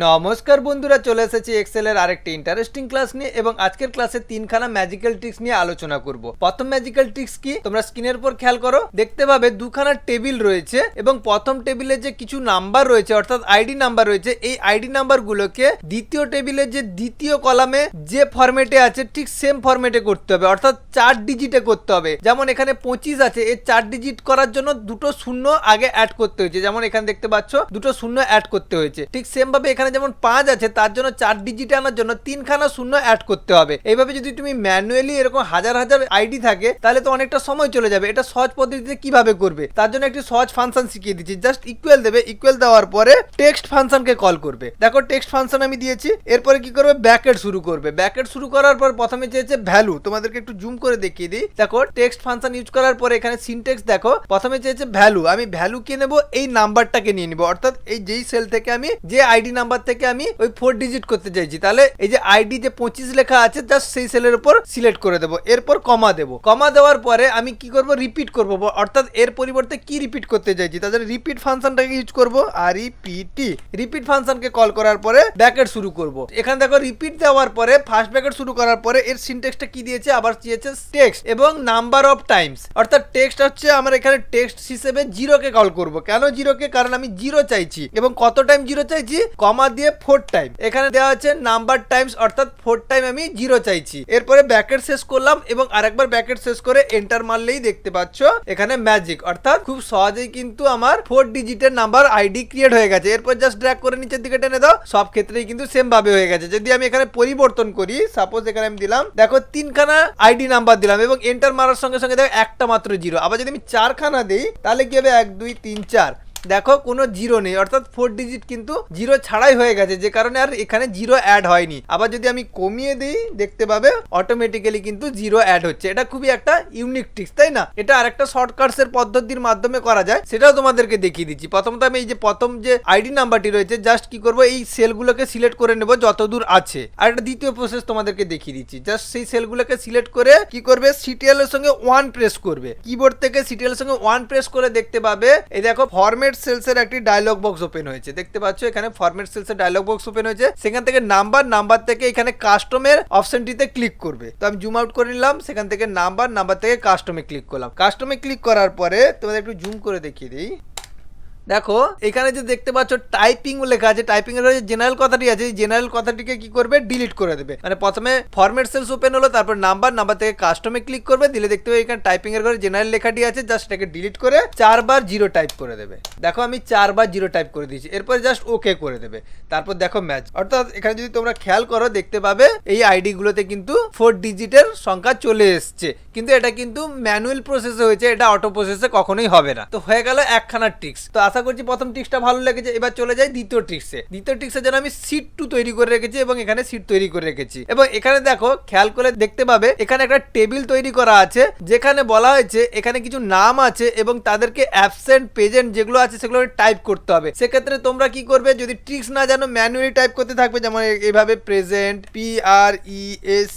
নমস্কার বন্ধুরা, চলে এসেছি এক্সেলের আরেকটি ইন্টারেস্টিং ক্লাস নিয়ে এবং আজকের ক্লাসে তিনখানা ম্যাজিক্যাল ট্রিক্স নিয়ে আলোচনা করব। প্রথম ম্যাজিক্যাল ট্রিক্স কি, তোমরা স্ক্রিনের উপর খেয়াল করো, দেখতে পাবে দুখানা টেবিল রয়েছে এবং প্রথম টেবিলে যে কিছু নাম্বার রয়েছে অর্থাৎ আইডি নাম্বার রয়েছে, এই আইডি নাম্বারগুলোকে দ্বিতীয় টেবিলে যে দ্বিতীয় কলামে যে ফরম্যাটে আছে ঠিক সেম ফরম্যাটে করতে হবে, অর্থাৎ 4 ডিজিটে করতে হবে। যেমন এখানে 25 আছে, এই 4 ডিজিট করার জন্য দুটো শূন্য আগে অ্যাড করতে হয়েছে, যেমন এখানে দেখতে পাচ্ছ দুটো শূন্য অ্যাড করতে হয়েছে। ঠিক সেম ভাবে এখানে যেমন 5 আছে, তার জন্য 4 ডিজিট আনার জন্য তিনখানা শূন্য অ্যাড করতে হবে। এইভাবে যদি তুমি ম্যানুয়ালি এরকম হাজার হাজার আইডি থাকে তাহলে তো অনেকটা সময় চলে যাবে। এটা সহজ পদ্ধতিতে কিভাবে করবে তার জন্য একটি সহজ ফাংশন শিখিয়ে দিচ্ছি। জাস্ট ইকুয়াল দেবে, ইকুয়াল দেওয়ার পরে টেক্সট ফাংশনকে কল করবে। দেখো টেক্সট ফাংশন আমি দিয়েছি, এরপরে কি করবে, ব্র্যাকেট শুরু করবে। ব্র্যাকেট শুরু করার পর প্রথমে চেয়েছে ভ্যালু, তোমাদেরকে একটু জুম করে দেখিয়ে দিই। দেখো টেক্সট ফাংশন ইউজ করার পরে এখানে সিনট্যাক্স দেখো, প্রথমে চেয়েছে ভ্যালু, আমি ভ্যালু কে নেব, এই নাম্বারটাকে নিয়ে নিব, অর্থাৎ এই যেই সেল থেকে আমি যে আইডি নাম্বার থেকে আমি ওই 4 ডিজিট করতে চাইছি, তাহলে এই যে আইডি যে 25 লেখা আছে জাস্ট সেই সেলের উপর সিলেক্ট করে দেবো। এরপর কমা দেবো, কমা দেওয়ার পরে আমি কি করব, রিপিট করব, অর্থাৎ এর পরিবর্তে কি রিপিট করতে চাইছি তাদের রিপিট ফাংশনটাকে ইউজ করব, আরইপিটি। রিপিট ফাংশনকে কল করার পরে ব্র্যাকেট শুরু করব। এখানে দেখো রিপিট দেওয়ার পরে ফার্স্ট ব্র্যাকেট শুরু করার পরে এর সিনট্যাক্সটা কি দিয়েছে, আবার দিয়েছে টেক্সট এবং নাম্বার অফ টাইমস, অর্থাৎ টেক্সট হচ্ছে আমার এখানে টেক্সট হিসেবে 0 কে কল করব। কেন 0 কে, কারণ আমি 0 চাইছি এবং কত টাইম 0 চাইছি, কমা দিয়ে 4 টাইম। এখানে দেওয়া আছে নাম্বার টাইমস, অর্থাৎ 4 টাইম আমি 0 চাইছি। এরপরে ব্র্যাকেট শেষ করলাম এবং আরেকবার ব্র্যাকেট শেষ করে এন্টার মারলেই দেখতে পাচ্ছ এখানে ম্যাজিক, অর্থাৎ খুব সহজেই কিন্তু আমার 4 ডিজিটের নাম্বার আইডি ক্রিয়েট হয়ে গেছে। এরপর জাস্ট ড্র্যাগ করে নিচের দিকে টেনে দাও, সব ক্ষেত্রেই কিন্তু সেম ভাবে হয়ে গেছে। যদি আমি এখানে পরিবর্তন করি, সাপোজ এখানে আমি দিলাম, দেখো 3খানা আইডি নাম্বার দিলাম এবং এন্টার মারার সঙ্গে সঙ্গে দেখো একটা মাত্র 0। আবার যদি আমি 4খানা দিই তাহলে কি হবে, 1 2 3 4, দেখো কোনো 0 নেই, অর্থাৎ 4 ডিজিট কিন্তু 0 ছাড়াই হয়ে গেছে, যে কারণে আর এখানে 0 অ্যাড হয়নি। আবার যদি আমি কমিয়ে দিই দেখতে পাবে অটোমেটিক্যালি কিন্তু 0 অ্যাড হচ্ছে। এটা খুবই একটা ইউনিক ট্রিক্স, তাই না? এটা আরেকটা শর্টকাটস এর পদ্ধতির মাধ্যমে করা যায়, সেটাও তোমাদেরকে দেখিয়ে দিচ্ছি। প্রথমত আমি এই যে প্রথম যে আইডি নাম্বারটি রয়েছে জাস্ট কি করব, এই সেলগুলোকে সিলেক্ট করে নেব যতদূর আছে। আর একটা দ্বিতীয় প্রসেস তোমাদেরকে দেখিয়ে দিচ্ছি, জাস্ট সেই সেলগুলোকে সিলেক্ট করে কি করবে, সিটিএল এর সঙ্গে 1 প্রেস করবে। কিবোর্ড থেকে সিটিএল এর সঙ্গে 1 প্রেস করে দেখতে পাবে এই দেখো ফরম্যাট সেলস এর একটি ডায়লগ বক্স ওপেন হয়েছে। দেখতে পাচ্ছ এখানে ফরম্যাট সেলস এর ডায়লগ বক্স ওপেন হয়েছে। সেখান থেকে নাম্বার থেকে এখানে কাস্টমের অপশনটিতে ক্লিক করবে। তো আমি জুম আউট করে নিলাম, সেখান থেকে নাম্বার থেকে কাস্টমে ক্লিক করলাম। কাস্টমে ক্লিক করার পরে তোমাদের একটু জুম করে দেখিয়ে দিই। দেখো এখানে যে দেখতে পাচ্ছ টাইপিং লেখা আছে, টাইপিং এর যে জেনারেল কথাটি আছে, এই জেনারেল কথাটিকে কি করবে, ডিলিট করে দেবে। মানে প্রথমে ফরম্যাট সেলস ওপেন হলো, তারপর নাম্বার থেকে কাস্টমে ক্লিক করবে, দিলে দেখতে পাবে এখানে টাইপিং এর ঘরে জেনারেল লেখাটি আছে, জাস্ট এটাকে ডিলিট করে 4 বার 0 টাইপ করে দেবে। দেখো আমি 4 বার 0 টাইপ করে দিয়েছি, এরপর জাস্ট ওকে করে দেবে। তারপর দেখো ম্যাচ, অর্থাৎ এখানে যদি তোমরা খেয়াল করো দেখতে পাবে এই আইডি গুলোতে কিন্তু 4 ডিজিটের সংখ্যা চলে এসছে, কিন্তু এটা কিন্তু ম্যানুয়াল প্রসেসে হয়েছে, এটা অটো প্রসেসে কখনোই হবে না। তো হয়ে গেল একখানা ট্রিক্স। তো আশা করছি প্রথম ট্রিক্সটা ভালো লেগেছে। এবার চলে যাই দ্বিতীয় ট্রিক্সে। দ্বিতীয় ট্রিক্সের জন্য আমি শীট 2 তৈরি করে রেখেছি এবং এখানে শীট তৈরি করে রেখেছি এবং এখানে দেখো খেয়াল করে দেখতে পাবে এখানে একটা টেবিল তৈরি করা আছে, যেখানে বলা হয়েছে এখানে কিছু নাম আছে এবং তাদেরকে অ্যাবসেন্ট প্রেজেন্ট যেগুলো আছে সেগুলো টাইপ করতে হবে। সেক্ষেত্রে তোমরা কি করবে, যদি ট্রিক্স না জানো ম্যানুয়ালি টাইপ করতে থাকবে, যেমন এইভাবে প্রেজেন্ট PRESENT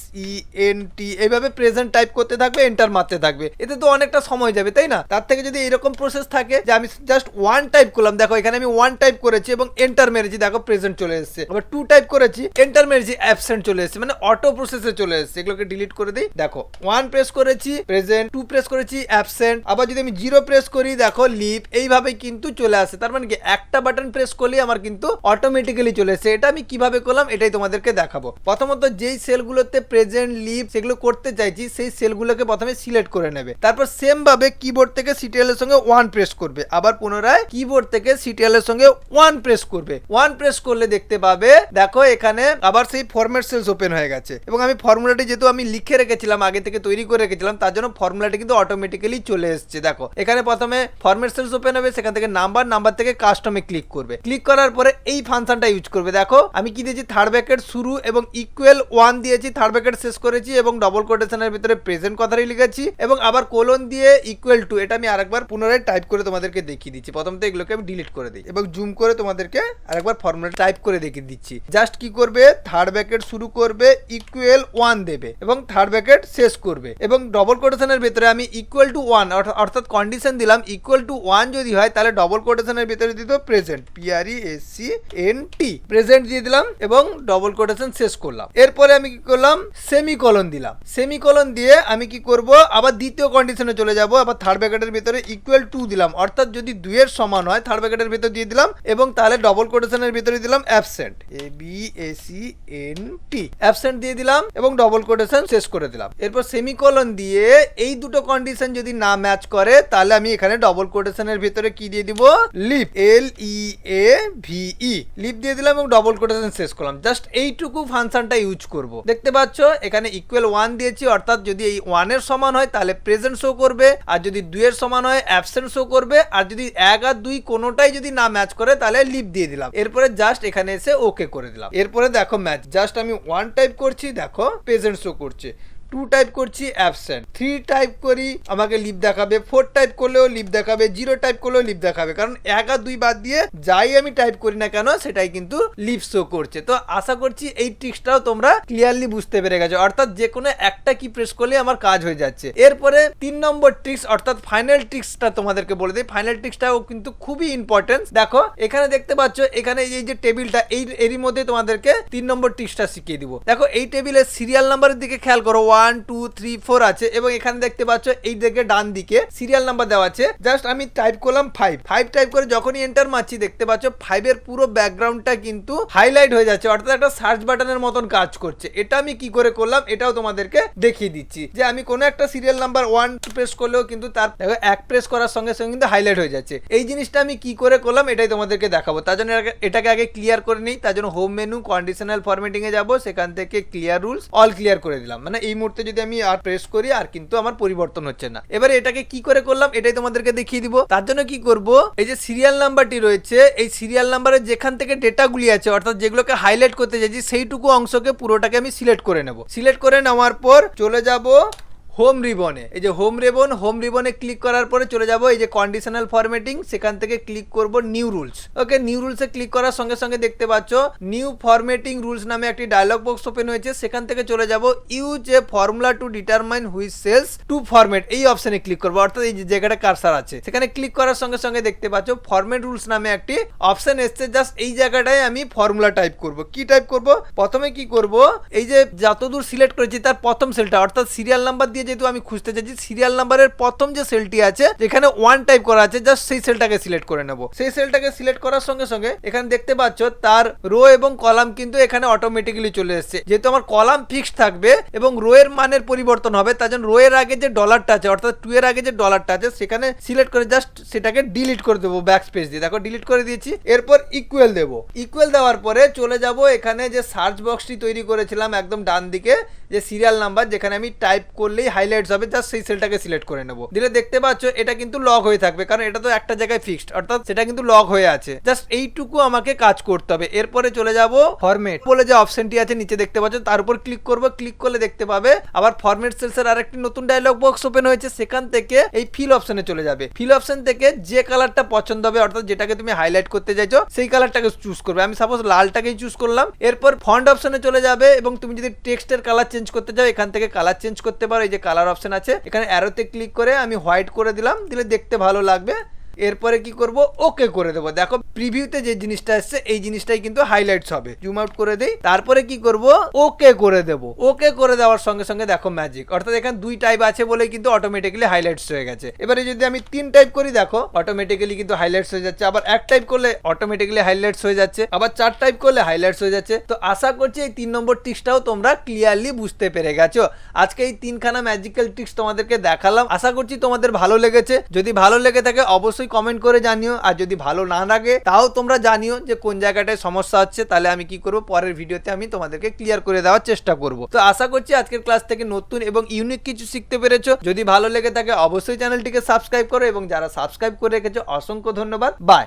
এইভাবে প্রেজেন্ট টাইপ করতে থাকবে, এন্টার মারতে থাকবে। এতে তো অনেকটা সময় যাবে, তাই না? তার থেকে যদি এরকম প্রসেস থাকে যে আমি জাস্ট 1 টাইপ করলাম, দেখো এখানে আমি 1 টাইপ করেছি এবং এন্টার মেরেছি, দেখো প্রেজেন্ট চলে এসেছে। আবার 2 টাইপ করেছি, এন্টার মেরেছি, অ্যাবসেন্ট চলে এসেছে, মানে অটো প্রসেসে চলে এসেছে। এগুলোকে ডিলিট করে দিই। দেখো 1 প্রেস করেছি প্রেজেন্ট, 2 প্রেস করেছি অ্যাবসেন্ট, আবার যদি আমি 0 প্রেস করি দেখো লিভ, এইভাবে কিন্তু চলে আসে। তার মানে কি একটা বাটন প্রেস করলেই আমার কিন্তু অটোমেটিক্যালি চলে এসেছে। এটা আমি কিভাবে করলাম এটাই তোমাদেরকে দেখাবো। প্রথমত যেই সেলগুলোতে প্রেজেন্ট লিভ সেগুলো করতে চাইছি সেই সেলগুলোকে প্রথমে সিলেক্ট করে নেবে, তারপর সেম ভাবে কিবোর্ড থেকে সিটিএল এর সঙ্গে 1 প্রেস করবে, আবার পুনরায় কিবোর্ড থেকে সিটিএল এর সঙ্গে 1 প্রেস করবে। 1 প্রেস করলে দেখতে পাবে দেখো এখানে আবার সেই ফরম্যাট সেলস ওপেন হয়ে গেছে এবং আমি ফর্মুলাটি যেহেতু আমি লিখে রেখেছিলাম, আগে থেকে তৈরি করে রেখেছিলাম, তার জন্য ফর্মুলাটি কিন্তু অটোমেটিক্যালি চলে এসেছে। দেখো এখানে প্রথমে ফরম্যাট সেলস ওপেন হবে, সেখান থেকে নাম্বার থেকে কাস্টমে ক্লিক করবে। ক্লিক করার পরে এই ফাংশনটা ইউজ করবে। দেখো আমি কি দিয়েছি, থার্ড ব্র্যাকেট শুরু এবং ইকুয়াল 1 দিয়েছি, থার্ড ব্র্যাকেট শেষ করেছি এবং ডবল কোটেশনের ভিতরে প্রেজেন্ট কথাটি লিখেছি এবং আবার কোলন দিয়ে ইকুয়াল টু, এটা আমি আরেকবার পুনরায় টাইপ করে তোমাদেরকে দেখিয়ে দিচ্ছি। প্রথমে এগুলোকে আমি ডিলিট করে দিই এবং জুম করে তোমাদেরকে আরেকবার ফর্মুলা টাইপ করে দেখিয়ে দিচ্ছি। জাস্ট কি করবে, থার্ড ব্র্যাকেট শুরু করবে, ইকুয়াল 1 দেবে এবং থার্ড ব্র্যাকেট শেষ করবে এবং ডবল কোটেশনের ভিতরে আমি ইকুয়াল টু 1 অর্থাৎ কন্ডিশন দিলাম ইকুয়াল টু 1 যদি হয় তাহলে ডবল কোটেশনের ভিতরে দিতে প্রেজেন্ট, PRESCNT প্রেজেন্ট দিয়ে দিলাম এবং ডবল কোটেশন শেষ করলাম। এরপরে আমি কি করলাম, সেমিকোলন দিলাম। সেমিকোলন দিয়ে আমি কি করব, আবার দ্বিতীয় কন্ডিশনে চলে যাব, আবার থার্ড ব্র্যাকেটের ভিতরে ইকুয়াল টু দিলাম, অর্থাৎ যদি 2 এর সমান হয় থার্ড ব্র্যাকেটের ভিতরে দিয়ে দিলাম এবং তাহলে ডবল কোটেশনের ভিতরে দিলাম অ্যাবসেন্ট, ABSENT অ্যাবসেন্ট দিয়ে দিলাম এবং ডবল কোটেশন শেষ করে দিলাম। এরপর সেমিকোলন দিয়ে এই দুটো কন্ডিশন যদি না ম্যাচ করে তাহলে আমি এখানে ডবল কোটেশনের ভিতরে কি দিয়ে দিব, লিভ, LEAVE লিভ দিয়ে দিলাম এবং ডবল কোটেশন শেষ করলাম। জাস্ট এইটুকু ফাংশনটা ইউজ করব। দেখতে পাচ্ছ এখানে ইকুয়াল 1 দিয়েছি, অর্থাৎ যদি এই 1 এর সমান হয় তাহলে প্রেজেন্ট শো করবে, আর যদি 2 এর সমান হয় অ্যাবসেন্ট শো করবে, আর যদি 1 আর 2 কোনোটাই যদি না ম্যাচ করে তাহলে লিভ দিয়ে দিলাম। এরপরে জাস্ট এখানে এসে ওকে করে দিলাম। এরপরে দেখো ম্যাচ, জাস্ট আমি 1 টাইপ করছি, দেখো প্রেজেন্ট শো করছে, 2 টাইপ করছি অ্যাবসেন্ট, 3 টাইপ করি আমাকে লিভ দেখাবে, 4 টাইপ করলেও লিভ দেখাবে, 0 টাইপ করলেও লিভ দেখাবে, কারণ 1 আর 2 বাদ দিয়ে যাই আমি টাইপ করি না কেন সেটাই কিন্তু লিভ শো করছে। তো আশা করছি এই ট্রিক্সটাও তোমরা ক্লিয়ারলি বুঝতে পেরে গেছো, অর্থাৎ যে কোনো একটা কি প্রেস করলে আমার কাজ হয়ে যাচ্ছে। এরপরে 3 নম্বর ট্রিক্স অর্থাৎ ফাইনাল ট্রিক্সটা তোমাদেরকে বলে দিই। ফাইনাল ট্রিক্সটাও কিন্তু খুবই ইম্পর্টেন্ট। দেখো এখানে দেখতে পাচ্ছ, এখানে এই যে টেবিলটা এরই মধ্যে তোমাদেরকে 3 নম্বর ট্রিক্সটা শিখিয়ে দিব। দেখো এই টেবিলের সিরিয়াল নাম্বারের দিকে খেয়াল করো, 1 2 3 4 আছে এবং এখানে দেখতে পাচ্ছ এই দিকে ডান দিকে সিরিয়াল নাম্বার দেওয়া আছে। জাস্ট আমি টাইপ করলাম 5 টাইপ করে যখনই এন্টার মারছি দেখতে পাচ্ছ 5 এর পুরো ব্যাকগ্রাউন্ডটা কিন্তু হাইলাইট হয়ে যাচ্ছে, অর্থাৎ একটা সার্চ বাটনের মতন কাজ করছে। এটা আমি কি করে করলাম এটাও তোমাদেরকে দেখিয়ে দিচ্ছি, যে আমি কোনো একটা সিরিয়াল নাম্বার 1 প্রেস করলেও কিন্তু তার দেখো 1 প্রেস করার সঙ্গে সঙ্গে কিন্তু হাইলাইট হয়ে যাচ্ছে। এই জিনিসটা আমি কি করে করলাম এটাই তোমাদেরকে দেখাবো। তার জন্য এটাকে আগে ক্লিয়ার করে নিই। তার জন্য হোম মেনু কন্ডিশনাল ফরম্যাটিং এ যাব, সেখান থেকে ক্লিয়ার রুলস অল ক্লিয়ার করে দিলাম। মানে এই মুহূর্তে যদি আমি আর প্রেস করি আর কিন্তু আমার পরিবর্তন হচ্ছে না। এবারে এটাকে কি করে করলাম এটাই তোমাদেরকে দেখিয়ে দিব। তার জন্য কি করব, এই যে সিরিয়াল নাম্বারটি রয়েছে এই সিরিয়াল নাম্বারের যেখান থেকে ডেটাগুলি আছে অর্থাৎ যেগুলোকে হাইলাইট করতে চাইছি সেইটুকু অংশকে পুরোটাকে আমি সিলেক্ট করে নেব। সিলেক্ট করে নেওয়ার পর চলে যাব হোম রিবনে। এই যে হোম রিবনে ক্লিক করার পরে চলে যাব এই যে কন্ডিশনাল ফরম্যাটিং, সেখান থেকে ক্লিক করব নিউ রুলস। ওকে, নিউ রুলসে ক্লিক করার সঙ্গে সঙ্গে দেখতে পাচ্ছ নিউ ফরম্যাটিং রুলস নামে একটি ডায়লগ বক্স ওপেন হয়েছে। সেখান থেকে চলে যাব use a formula to determine which cells to format, এই অপশনে ক্লিক করব, অর্থাৎ এই যে জায়গাটা কারসার আছে সেখানে ক্লিক করার সঙ্গে সঙ্গে দেখতে পাচ্ছ ফরম্যাট রুলস নামে একটি অপশন এসছে। জাস্ট এই জায়গাটায় আমি ফর্মুলা টাইপ করব। কি টাইপ করব, প্রথমে কি করব, এই যে যতদূর সিলেক্ট করেছি তার প্রথম সেলটা অর্থাৎ সিরিয়াল নাম্বার দিয়ে যেহেতু আমি খুঁজতে চাইছি সিরিয়াল নাম্বারের প্রথম যে সেলটি আছে যেখানে 1 টাইপ করা আছে জাস্ট সেই সেলটাকে সিলেক্ট করে নেব। সেই সেলটাকে সিলেক্ট করার সঙ্গে সঙ্গে এখানে দেখতে পাচ্ছ তার রো এবং কলাম কিন্তু এখানে অটোমেটিক্যালি চলে এসেছে। যেহেতু আমার কলাম ফিক্সড থাকবে এবং রো এর মানের পরিবর্তন হবে তার জন্য রো এর আগে যে ডলারটা আছে অর্থাৎ 2 এর আগে যে ডলারটা আছে সেখানে সিলেক্ট করে জাস্ট সেটাকে ডিলিট করে দেবো ব্যাক স্পেস দিয়ে। দেখো ডিলিট করে দিয়েছি। এরপর ইকুয়াল দেবো। ইকুয়াল দেওয়ার পরে চলে যাব এখানে যে সার্চ বক্সটি তৈরি করেছিলাম একদম ডান দিকে যে সিরিয়াল নাম্বার যেখানে আমি টাইপ করলেই হাইলাইটস হবে, জাস্ট সেই সেলটাকে সিলেক্ট করে নেব। দিলে দেখতে পাচ্ছ এটা কিন্তু লক হয়ে থাকবে কারণ এটা তো একটা জায়গায় ফিক্সড, অর্থাৎ সেটা কিন্তু লক হয়ে আছে। জাস্ট এইটুকু আমাকে কাজ করতে হবে। এরপরে চলে যাব ফরম্যাট বলে যে অপশনটি আছে নিচে দেখতে পাচ্ছ তার উপর ক্লিক করব। ক্লিক করলে দেখতে পাবে আবার ফরম্যাট সেলসের আরেকটি নতুন ডায়লগ বক্স ওপেন হয়েছে। সেখান থেকে এই ফিল অপশনে চলে যাবে। ফিল অপশন থেকে যে কালারটা পছন্দ হবে অর্থাৎ যেটাকে তুমি হাইলাইট করতে চাইছো সেই কালারটাকে চুজ করবে। আমি সাপোজ লালটাকেই চুজ করলাম। এরপর ফন্ট অপশনে চলে যাবে এবং তুমি যদি টেক্সটের কালার চেঞ্জ করতে চাও এখান থেকে কালার চেঞ্জ করতে পারো। এই যে কালার অপশন আছে এখানে অ্যারোতে ক্লিক করে আমি হোয়াইট করে দিলাম, দিলে দেখতে ভালো লাগবে। এরপরে কি করব, ওকে করে দেবো। দেখো প্রিভিউতে যে জিনিসটা আসছে এই জিনিসটাই কিন্তু হাইলাইটস হবে। জুম আউট করে দেই। তারপরে কি করব, ওকে করে দেব। ওকে করে দেওয়ার সঙ্গে সঙ্গে দেখো ম্যাজিক, অর্থাৎ এখানে 2 টাইপ আছে বলে কিন্তু অটোমেটিক্যালি হাইলাইটস হয়ে গেছে। এবারে যদি আমি 3 টাইপ করি দেখো অটোমেটিক্যালি কিন্তু হাইলাইটস হয়ে যাচ্ছে। আবার 1 টাইপ করলে অটোমেটিক্যালি হাইলাইটস হয়ে যাচ্ছে। আবার 4 টাইপ করলে হাইলাইটস হয়ে যাচ্ছে। তো আশা করছি এই 3 নম্বর ট্রিক্সটাও তোমরা ক্লিয়ারলি বুঝতে পেরে গেছো। আজকে এই 3খানা ম্যাজিক্যাল ট্রিক্স তোমাদেরকে দেখালাম। আশা করছি তোমাদের ভালো লেগেছে। যদি ভালো লেগে থাকে অবশ্যই কমেন্ট করে জানিও, আর যদি ভালো না লাগে তাও তোমরা জানিও যে কোন জায়গাটায় সমস্যা হচ্ছে, তাহলে আমি কি করব পরের ভিডিওতে আমি তোমাদেরকে ক্লিয়ার করে দেওয়ার চেষ্টা করব। তো আশা করছি আজকের ক্লাস থেকে নতুন এবং ইউনিক কিছু শিখতে পেরেছো। যদি ভালো লেগে থাকে অবশ্যই চ্যানেলটিকে সাবস্ক্রাইব করো এবং যারা সাবস্ক্রাইব করে রেখেছো অসংখ্য ধন্যবাদ। বাই।